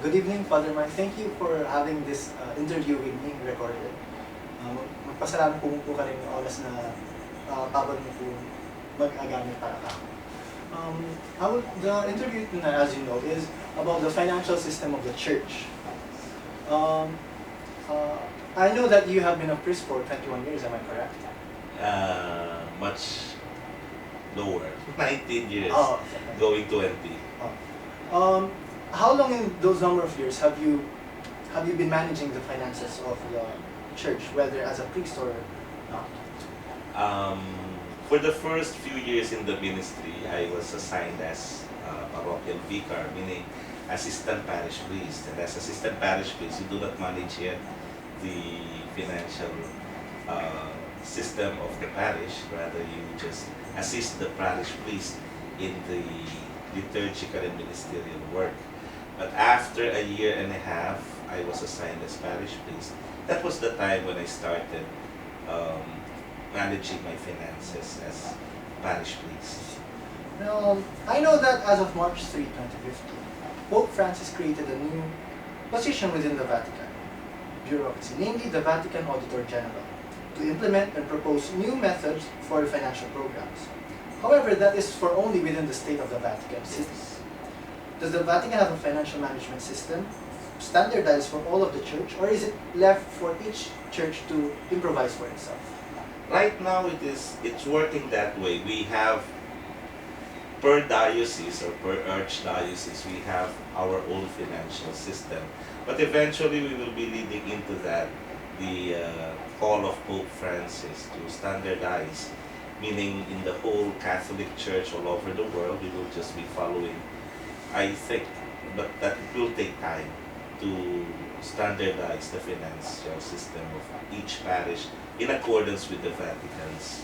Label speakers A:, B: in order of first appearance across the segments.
A: Good evening, Father Mike. Thank you for having this interview with me recorded. Magpasalamat po ka rin ng oras na pabag mo po mag-agamit para ka. The interview tonight, as you know, is about the financial system of the church. I know that you have been a priest for 21 years, am I correct?
B: Much lower, 19 years,
A: Okay.
B: going 20.
A: How long in those number of years have you been managing the finances of the church, whether as a priest or not?
B: For the first few years in the ministry, I was assigned as parochial vicar, meaning assistant parish priest. And as assistant parish priest, you do not manage yet the financial system of the parish. Rather, you just assist the parish priest in the liturgical and ministerial work. But after a year and a half, I was assigned as parish priest. That was the time when I started managing my finances as parish priest.
A: Now, I know that as of March 3, 2015, Pope Francis created a new position within the Vatican bureaucracy, namely the Vatican Auditor General, to implement and propose new methods for financial programs. However, that is for only within the state of the Vatican system. Does the Vatican have a financial management system standardized for all of the church, or is it left for each church to improvise for itself?
B: Right now, it's working that way. We have per diocese or per archdiocese, we have our own financial system. But eventually, we will be leading into that the call of Pope Francis to standardize, meaning in the whole Catholic Church all over the world, we will just be following, I think, but that it will take time to standardize the financial system of each parish in accordance with the Vatican's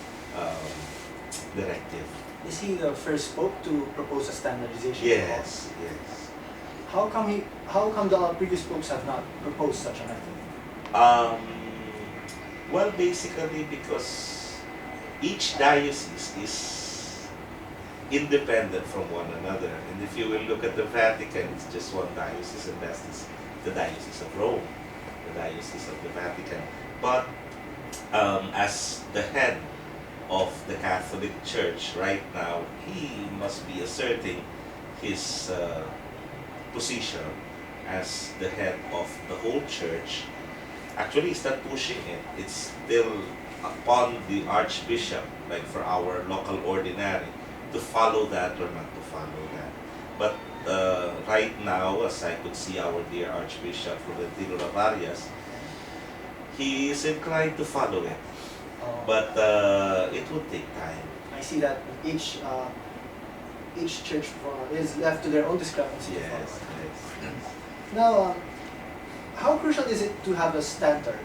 B: directive.
A: Is he the first pope to propose a standardization?
B: Yes, yes.
A: How come the previous popes have not proposed such a method?
B: Well, basically because each diocese is independent from one another. And if you will look at the Vatican, it's just one diocese, and that is the Diocese of Rome, the Diocese of the Vatican. But as the head of the Catholic Church right now, he must be asserting his position as the head of the whole church. Actually, he's not pushing it. It's still upon the Archbishop, like for our local ordinary, to follow that or not to follow that. But right now, as I could see our dear Archbishop Florentino Ravarias, he is inclined to follow it. But it will take time.
A: I see that each church is left to their own discrepancy.
B: Yes, yes.
A: Now, how crucial is it to have a standard,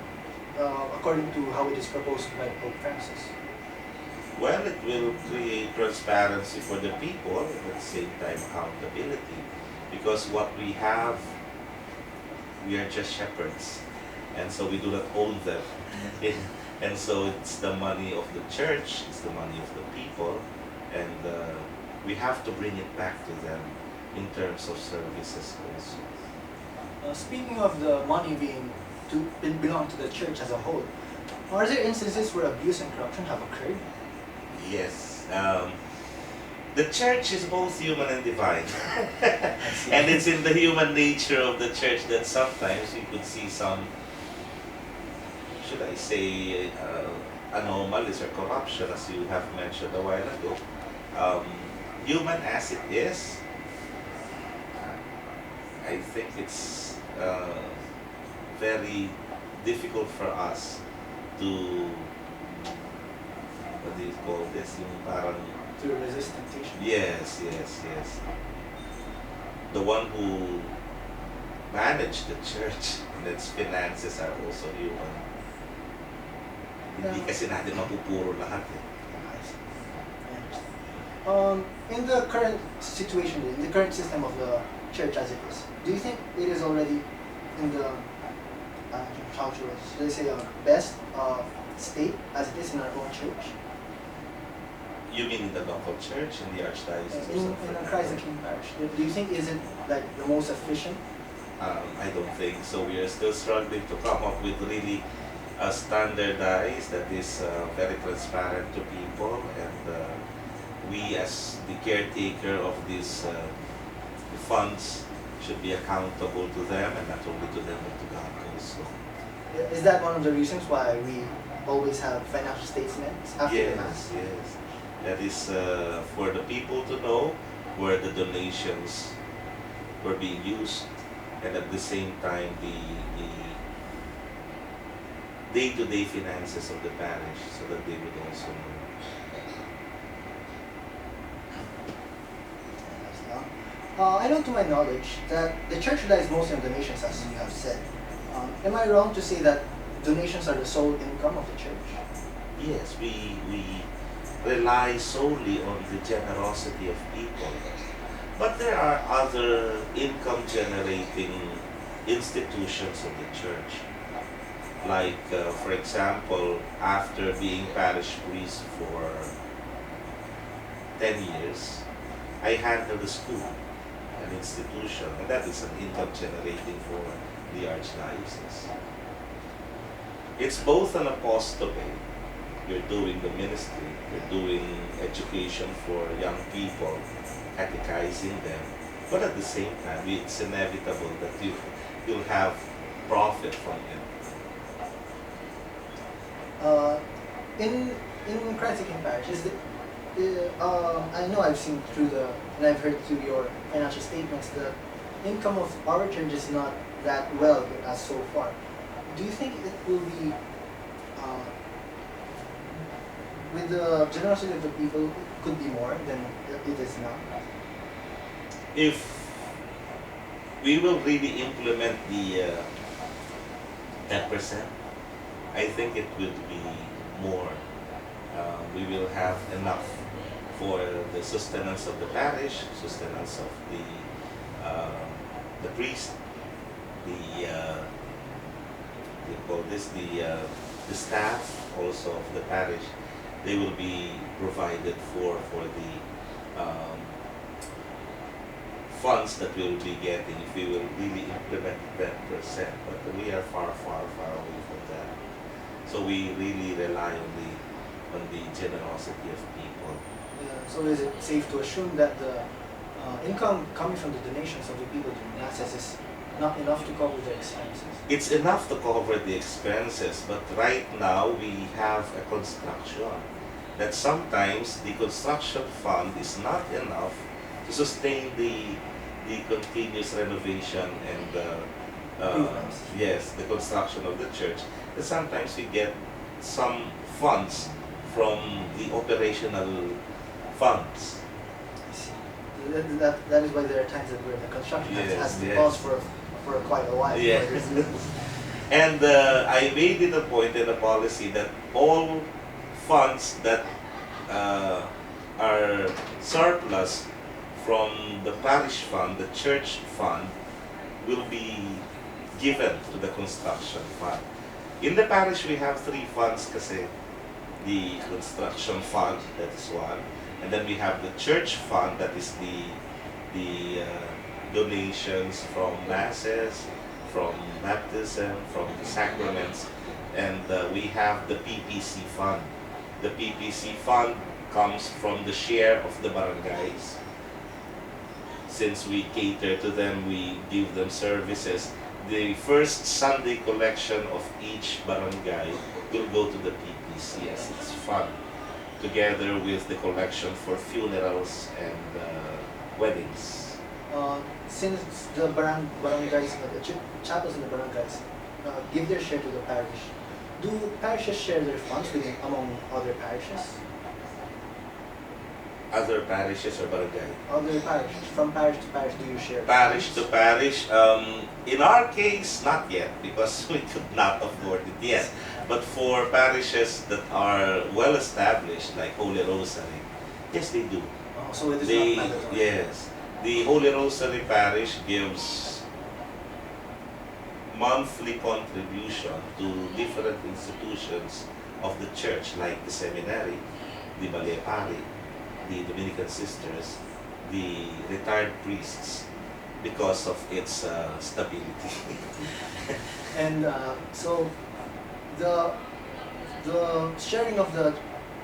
A: according to how it is proposed by Pope Francis?
B: Well, it will create transparency for the people, at the same time accountability. Because what we have, we are just shepherds. And so we do not own them. And so it's the money of the church, it's the money of the people, and we have to bring it back to them in terms of services also.
A: Speaking of the money belong to the church as a whole, are there instances where abuse and corruption have occurred?
B: Yes. The church is both human and divine. And it's in the human nature of the church that sometimes you could see some, should I say, anomalies or corruption, as you have mentioned a while ago. Human as it is, I think it's very difficult for us to, what do you call this, yung parang,
A: To resist temptation?
B: yes, yes, yes. The one who managed the church and its finances are also human. Hindi kasi natin mapupuro lahat eh.
A: In the current situation, in the current system of the church as it is, do you think it is already in the should I say best state as it is in our own church?
B: You mean in the local church, in the archdiocese?
A: In Christ the King parish, do you think is it like the most efficient
B: I don't think so. We are still struggling to come up with really a standardized that is very transparent to people, and we as the caretaker of these funds should be accountable to them, and not only to them but to God also.
A: Is that one of the reasons why we always have financial statements after the Mass?
B: Yes. That is for the people to know where the donations were being used, and at the same time the day-to-day finances of the parish, so that they would also know.
A: I know to my knowledge that the church relies mostly on donations, as you have said. Am I wrong to say that donations are the sole income of the church?
B: Yes, we rely solely on the generosity of people. But there are other income generating institutions of the church. Like, for example, after being parish priest for 10 years, I handled a school, an institution, and that is an income generating for the Archdiocese. It's both an apostolate. You're doing the ministry, you're doing education for young people, catechizing them, but at the same time, it's inevitable that you'll have profit from it.
A: In Christ the King Parish, I know I've seen through and I've heard through your financial statements that income of our church is not that well as so far. Do you think it will be, with the generosity of the people, it could be more than it is now?
B: If we will really implement the 10%, I think it will be more. We will have enough for the sustenance of the parish, sustenance of the priest, the staff also of the parish. They will be provided for the funds that we will be getting if we will really implement 10%. But we are far away from that. So we really rely on the generosity of people.
A: So is it safe to assume that the income coming from the donations of the people to masses is not enough to cover the expenses?
B: It's enough to cover the expenses, but right now we have a construction that sometimes the construction fund is not enough to sustain the continuous renovation and yes, the construction of the church. And sometimes we get some funds from the operational funds.
A: I see. That is why there are times where the construction has to pause for quite a while.
B: Yes. And I made it a point in the policy that all funds that are surplus from the parish fund, the church fund, will be given to the construction fund. In the parish, we have three funds kasi. The construction fund, that is one. And then we have the church fund, that is the donations from masses, from baptism, from the sacraments. And we have the PPC fund. The PPC fund comes from the share of the barangays. Since we cater to them, we give them services. The first Sunday collection of each barangay will go to the PPC as its fund, together with the collection for funerals and weddings.
A: Since the barangays, the chapels in the barangays give their share to the parish, do parishes share their funds among other parishes?
B: Other parishes or barangay?
A: Other parishes. From parish to parish, do you share?
B: Parish to parish. In our case, not yet, because we could not afford it yet. But for parishes that are well established, like Holy Rosary, yes, they do.
A: Oh, so it is not mandatory.
B: Yes. The Holy Rosary parish gives monthly contribution to different institutions of the church, like the seminary, the Balepari, the Dominican sisters, the retired priests, because of its stability.
A: And so the sharing of the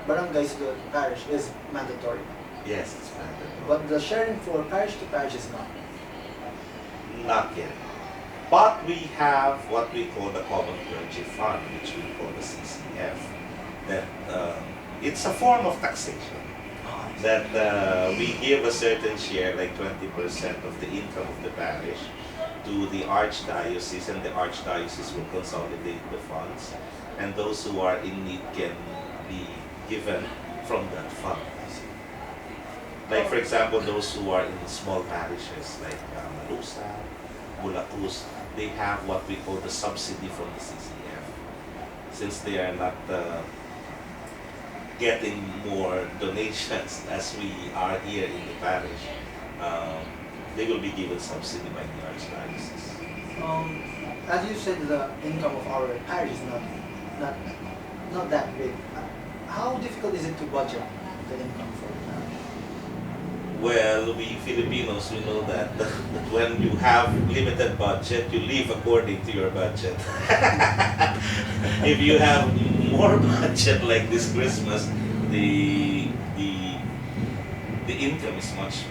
A: barangays to the parish is mandatory,
B: Yes, it's mandatory.
A: but the sharing for parish to parish is not.
B: Not yet. But we have what we call the Common Clergy Fund, which we call the CCF. That it's a form of taxation. That we give a certain share, like 20% of the income of the parish, to the archdiocese, and the archdiocese will consolidate the funds, and those who are in need can be given from that fund. Like for example, those who are in small parishes like Malusa, Bulacruz, they have what we call the subsidy from the CCF. Since they are not getting more donations as we are here in the parish, they will be given subsidy by the archdiocese.
A: As you said, the income of our parish is not not that big. How difficult is it to budget the income for the parish?
B: Well, we Filipinos, we know that, that when you have limited budget, you live according to your budget. If you have more budget like this Christmas, the the the income is much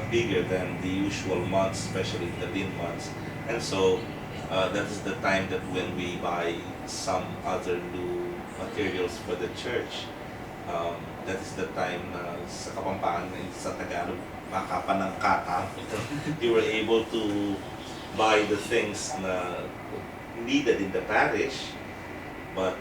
B: bigger than the usual months, especially the lean months, and so that is the time that when we buy some other new materials for the church. That is the time na sa Kapampangan, sa Tagalog, makapanangkata. You were able to buy the things na needed in the parish, but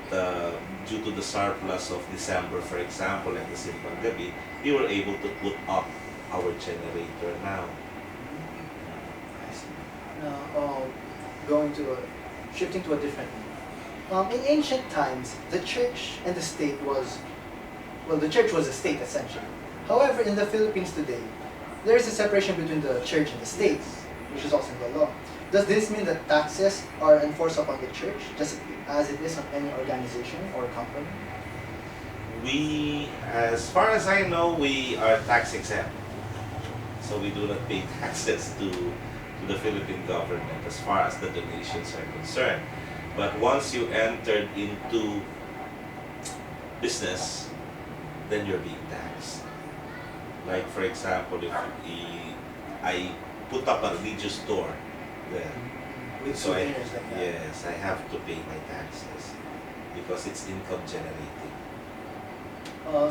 B: due to the surplus of December, for example, and the Simbang Gabi, we were able to put up our generator now.
A: I see. Now, shifting to a different. In ancient times, the church and the state the church was a state essentially. However, in the Philippines today, there is a separation between the church and the state, which is also in the law. Does this mean that taxes are enforced upon the church, just as it is on any organization or company?
B: We, as far as I know, we are tax exempt. So we do not pay taxes to the Philippine government as far as the donations are concerned. But once you entered into business, then you're being taxed. Like for example, if I put up a religious store there,
A: With
B: so
A: souvenirs like that?
B: yes, I have to pay my taxes because it's income generating.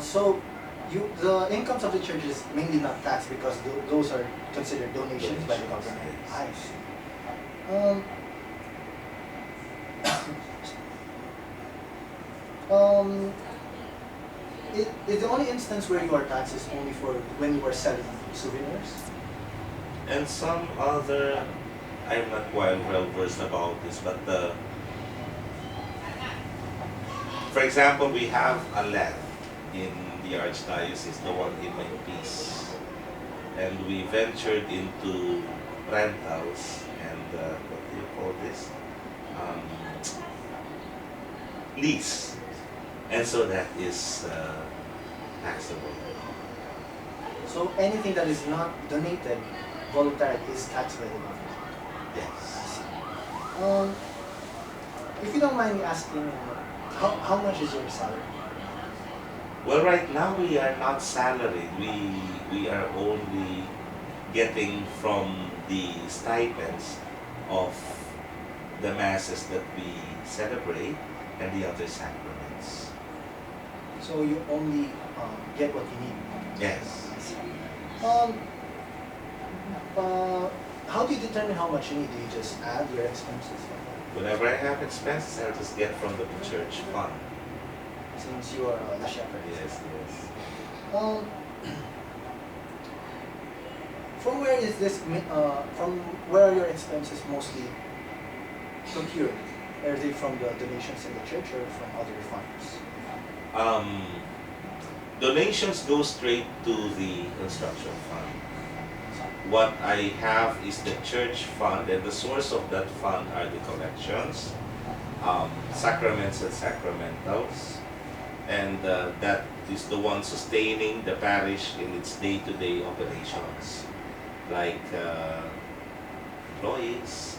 A: So, the incomes of the church is mainly not taxed because those are considered donations by the
B: Donations,
A: government.
B: yes.
A: I see. Is the only instance where you are taxed is only for when you are selling souvenirs?
B: And some other, I'm not quite well versed about this, but for example, we have a land in the archdiocese, the one in my piece, and we ventured into rentals and what do you call this? Lease, and so that is taxable.
A: So anything that is not donated voluntarily is taxed by the government.
B: Yes.
A: If you don't mind me asking, how much is your salary?
B: Well, right now we are not salaried. We are only getting from the stipends of the masses that we celebrate and the other sacraments.
A: So you only get what you need.
B: Yes.
A: Um, how do you determine how much you need? Do you just add your expenses?
B: Whenever I have expenses, I'll just get from the church fund.
A: Since you are the shepherd.
B: Yes, yes.
A: Um, from where is this? From where are your expenses mostly procured? Are they from the donations in the church or from other funds?
B: Donations go straight to the construction fund. What I have is the church fund, and the source of that fund are the collections, sacraments and sacramentals, and that is the one sustaining the parish in its day-to-day operations. like employees,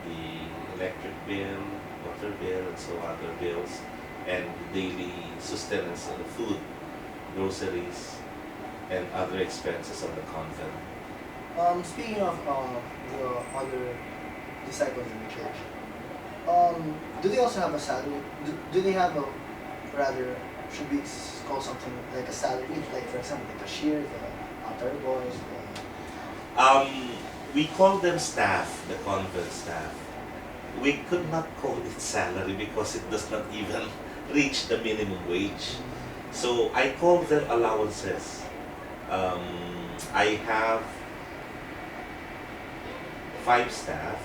B: the electric bill, water bill, and so other bills, and daily sustenance of the food, groceries, and other expenses of the convent.
A: Speaking of the other disciples in the church, do they also have a salary? Do they have a, rather, should we call something like a salary, like for example the cashier, the altar boys,
B: Um, we call them staff, the convent staff. We could not call it salary because it does not even reach the minimum wage. So I call them allowances. Um, I have 5 staff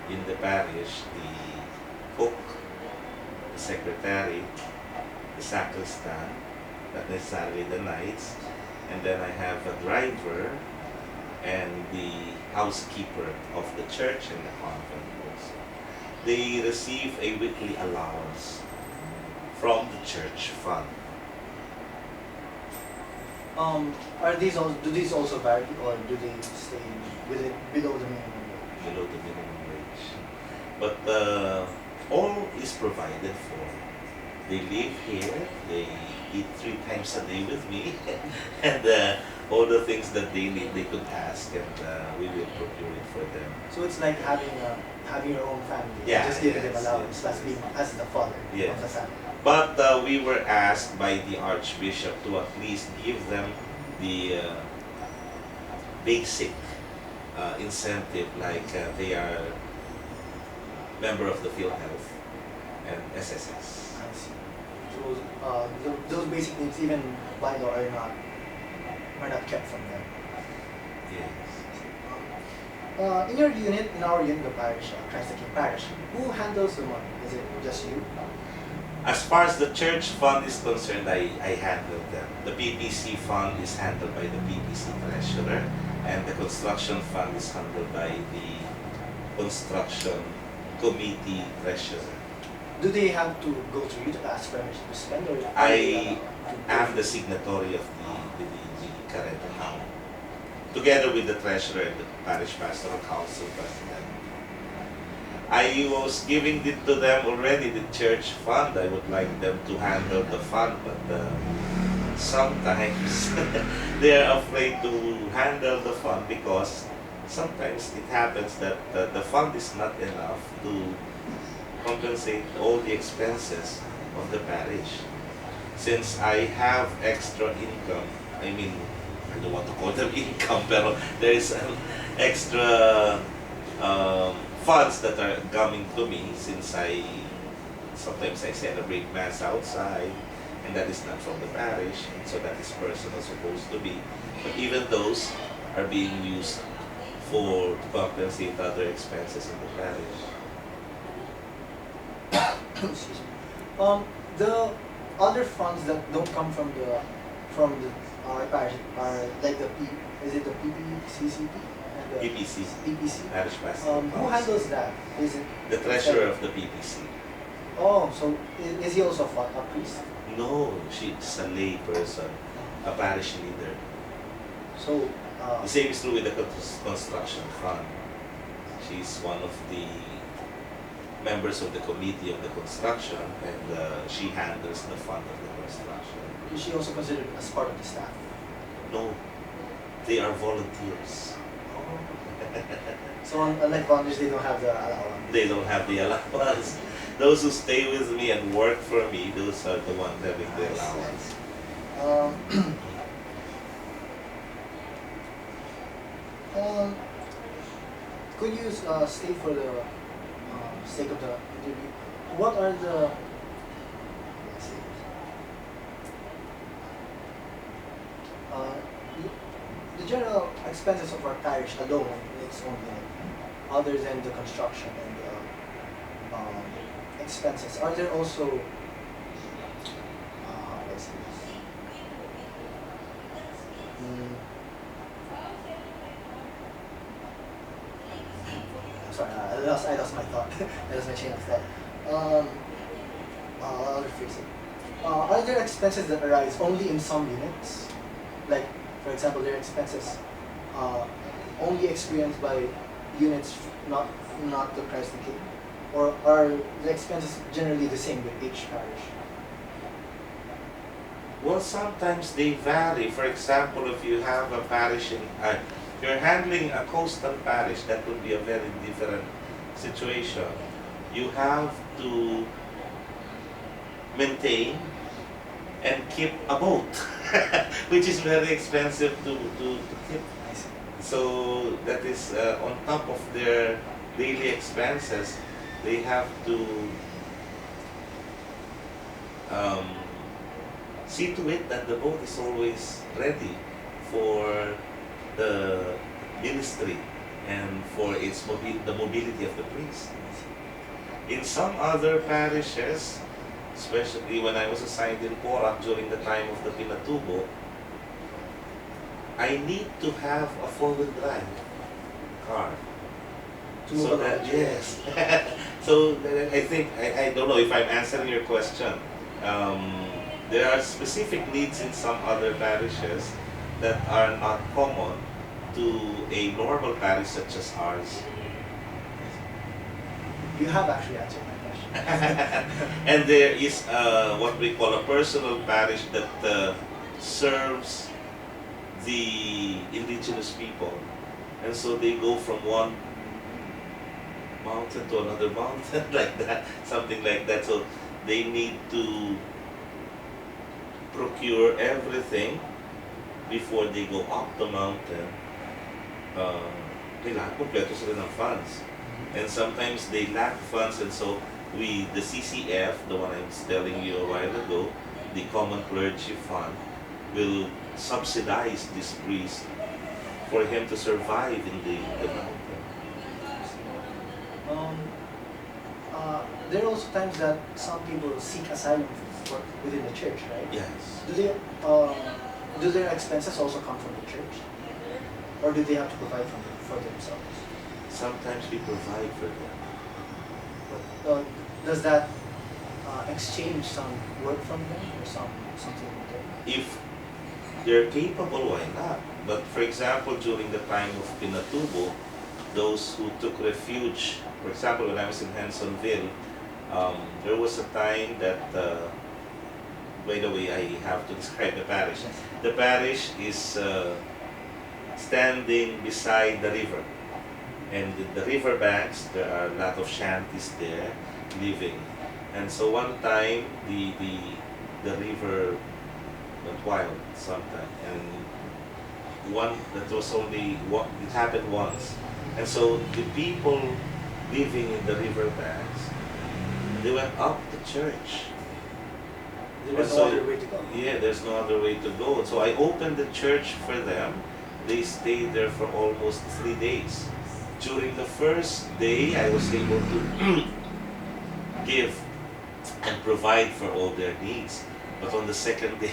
B: in the parish: the cook, the secretary, the sacristan, not necessarily the knights, and then I have a driver and the housekeeper of the church and the convent also. They receive a weekly allowance from the church fund.
A: Are these also, do these also vary, or do they stay within below the minimum wage?
B: Below the minimum wage. But all is provided for. They live here, they eat 3 times a day with me, and all the things that they need, they could ask, and we will procure it for them.
A: So it's like having your own family,
B: Yeah,
A: just giving them
B: yes,
A: allowance,
B: yes,
A: as being as the father
B: Yes.
A: of the family.
B: But we were asked by the Archbishop to at least give them the basic incentive, like they are member of the PhilHealth and SSS.
A: I see. So those basic needs, even by law, are not kept from them.
B: Yes.
A: In your unit, in our unit, the parish, Christ the King Parish, who handles the money? Is it just you?
B: As far as the church fund is concerned, I handle them. The PPC fund is handled by the PPC treasurer, and the construction fund is handled by the construction committee treasurer.
A: Do they have to go to you to ask permission to spend, or
B: I am the signatory of the current account, together with the treasurer and the parish pastoral council president. I was giving it to them already, the church fund. I would like them to handle the fund, but sometimes they are afraid to handle the fund because sometimes it happens that the fund is not enough to compensate all the expenses of the parish. Since I have extra income, I mean, I don't want to call them income, pero there is an extra funds that are coming to me, since sometimes I celebrate mass outside, and that is not from the parish, so that is personal supposed to be. But even those are being used to compensate other expenses in the parish.
A: Excuse me. The other funds that don't come from the parish are like is it the PPCCP and the
B: PPC,
A: PPC?
B: Parish Pastoral
A: Who
B: Council.
A: handles that? Is it
B: The treasurer of the PPC.
A: Oh, so is he also a priest?
B: No, she's a lay person, a parish leader.
A: So
B: The same is true with the construction fund. She's one of the members of the committee of the construction, and she handles the fund of the construction.
A: is she also considered as part of the staff?
B: No, they are volunteers.
A: So unlike volunteers, they don't have the allowance.
B: They don't have the allowance. Those who stay with me and work for me, those are the ones having the allowance.
A: Could you state for the sake of the interview, what are the uh, the general expenses of our parish alone in its own unit, other than the construction and the expenses? Are there also let's see. I'm sorry, I lost my thought. I lost my chain of thought. I'll rephrase it. Are there expenses that arise only in some units? Like, for example, there are expenses uh, only experienced by units not the Christ the King, or are the expenses generally the same with each parish?
B: Well, sometimes they vary. For example, if you have a parish if you're handling a coastal parish, that would be a very different situation. You have to maintain and keep a boat, which is very expensive to keep.
A: I see.
B: So that is on top of their daily expenses, they have to um, see to it that the boat is always ready for the ministry and for the mobility of the priest. In some other parishes, especially when I was assigned in Porac during the time of the Pinatubo, I need to have a four-wheel drive car.
A: To move
B: So
A: around.
B: that, yes. So I think, I don't know if I'm answering your question. There are specific needs in some other parishes that are not common to a normal parish such as ours.
A: You have actually answered my question.
B: And there is what we call a personal parish that serves the indigenous people. And so they go from one mountain to another mountain like that, something like that. So they need to procure everything before they go up the mountain. Kailangan kompleto sila ng funds. And sometimes they lack funds, and so the CCF, the one I was telling you a while ago, the Common Clergy Fund, will subsidize this priest for him to survive in the mountain.
A: There are also times that some people seek asylum within the church, right?
B: Yes.
A: Do their expenses also come from the church, or do they have to provide for themselves?
B: Sometimes we provide for them.
A: Does that exchange some work from them or something like that?
B: If they're capable, why not? But for example, during the time of Pinatubo, those who took refuge, for example, when I was in Hansonville, there was a time that, by the way, I have to describe the parish. The parish is standing beside the river. And the river banks, there are a lot of shanties there living. And so one time, the river went wild sometime. And it happened once. And so the people living in the river banks, they went up to church.
A: There's no other way to go.
B: Yeah, there's no other way to go. So I opened the church for them. They stayed there for almost 3 days. During the first day, I was able to give and provide for all their needs. But on the second day,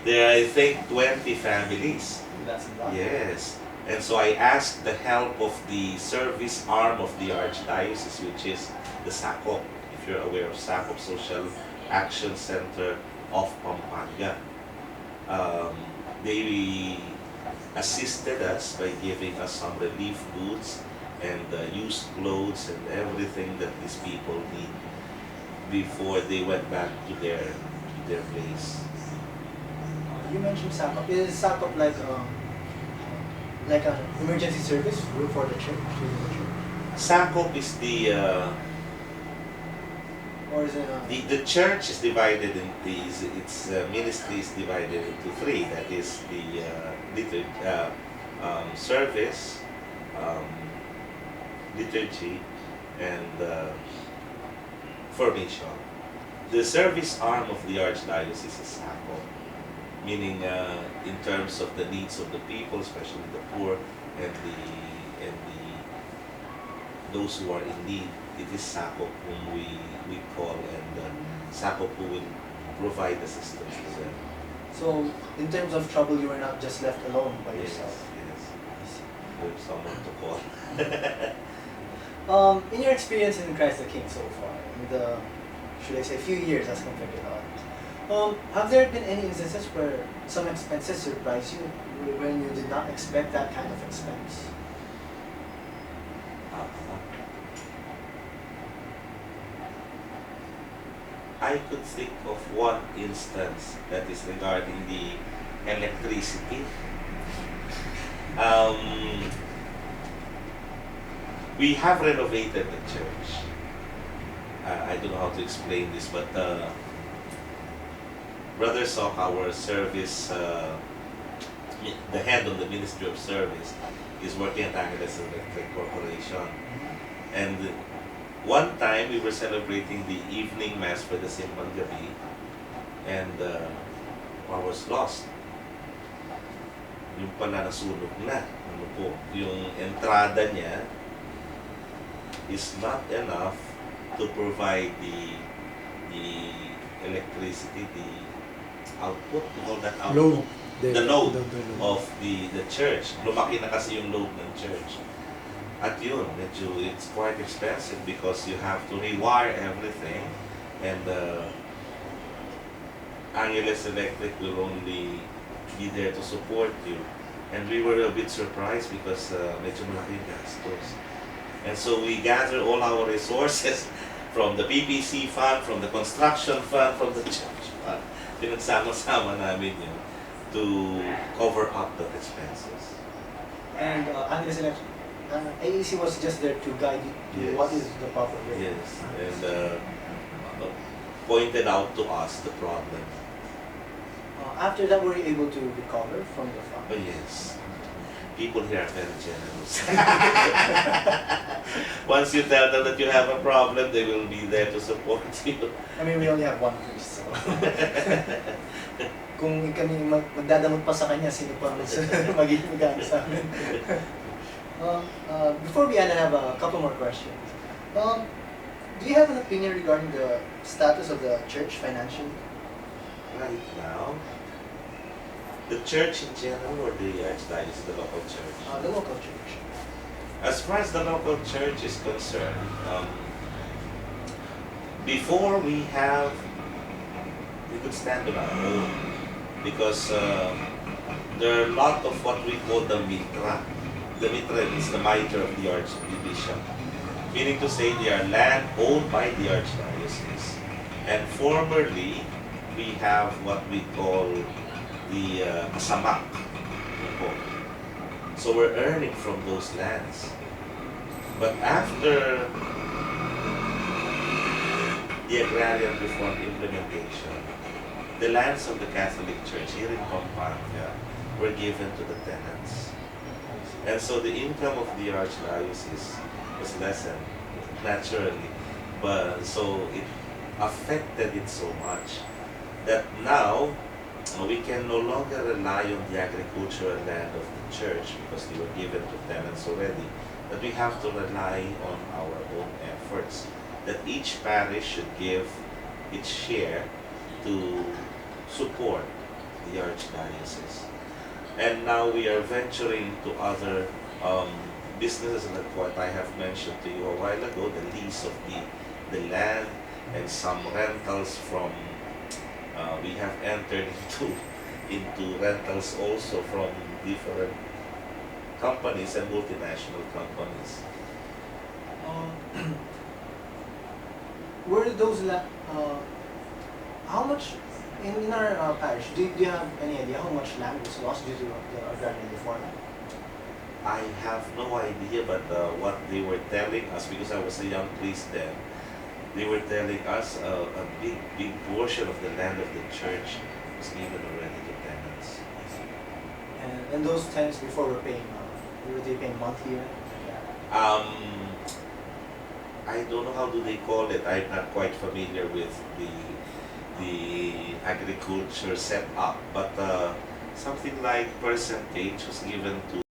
B: there are, I think, 20 families.
A: That's a lot.
B: Yes. And so I asked the help of the service arm of the Archdiocese, which is the SACOP, if you're aware of SACOP, Social Action Center of Pampanga. They assisted us by giving us some relief goods and used clothes and everything that these people need before they went back to their place.
A: You mentioned SACOP. Is SACOP like an emergency service for the church?
B: SACOP is
A: Or is it
B: the church is divided its ministry is divided into 3. That is the service, liturgy, and formation. The service arm of the Archdiocese is SACOP, meaning in terms of the needs of the people, especially the poor and those who are in need. It is SACOP whom we call, and SACOP who will provide assistance to them.
A: So, in terms of trouble, you are not just left alone by yourself.
B: Yes. There's someone to call.
A: In your experience in Christ the King so far, in the, should I say, few years as compared to now, have there been any instances where some expenses surprise you when you did not expect that kind of expense?
B: Uh, I could think of one instance that is regarding the electricity. Um, we have renovated the church. I don't know how to explain this, but Brother Sok, our service, the head of the Ministry of Service, is working at Angeles Electric Corporation. And one time we were celebrating the evening mass for the Simbang Gabi, and power was lost. Yung pala nasunog na. Ano po, yung entrada niya is not enough to provide the electricity, the output, you know that output?
A: Load.
B: The load of the church. Lumaki na kasi yung load ng church. At yun, medyo it's quite expensive because you have to rewire everything, and Angeles Electric will only be there to support you. And we were a bit surprised because medyo malaki yung gastos. And so we gathered all our resources from the PPC fund, from the construction fund, from the church fund. Pinagsama-sama namin yun to cover up the expenses.
A: And Angeles Electric, AEC was just there to guide you to
B: Yes.
A: what is the proper way.
B: Yes, and pointed out to us the problem.
A: After that, were you able to recover from the fund?
B: Oh yes, people here are very generous. Once you tell them that you have a problem, they will be there to support you.
A: I mean, we only have one priest, so kung kami magdadamot pa sa kanya, sino pa magiging magana sa amin? Before we end, I have a couple more questions. Do you have an opinion regarding the status of the church financially?
B: Right now, the church in general or the archdiocese, the local church?
A: The local church.
B: As far as the local church is concerned, before we could stand on our own because there are a lot of what we call the mitra. The mitra is the mitre of the archbishop, meaning to say they are land owned by the archdiocese. And formerly, we have what we call the kasamak. So we're earning from those lands. But after the agrarian reform implementation, the lands of the Catholic Church here in Pampanga were given to the tenants. And so the income of the archdiocese was lessened, naturally. But so it affected it so much that now we can no longer rely on the agricultural land of the church because they were given to tenants already, but we have to rely on our own efforts, that each parish should give its share to support the archdiocese. And now we are venturing to other businesses like what I have mentioned to you a while ago, the lease of the land and some rentals from we have entered into rentals also from different companies and multinational companies.
A: Were those how much in our parish? Do you have any idea how much land was lost due to the agrarian reform?
B: I have no idea, but what they were telling us, because I was a young priest then, they were telling us a big portion of the land of the church was given already to tenants.
A: And those tenants before were paying, were they paying monthly rent?
B: I don't know how do they call it. I'm not quite familiar with the agriculture setup, but something like percentage was given to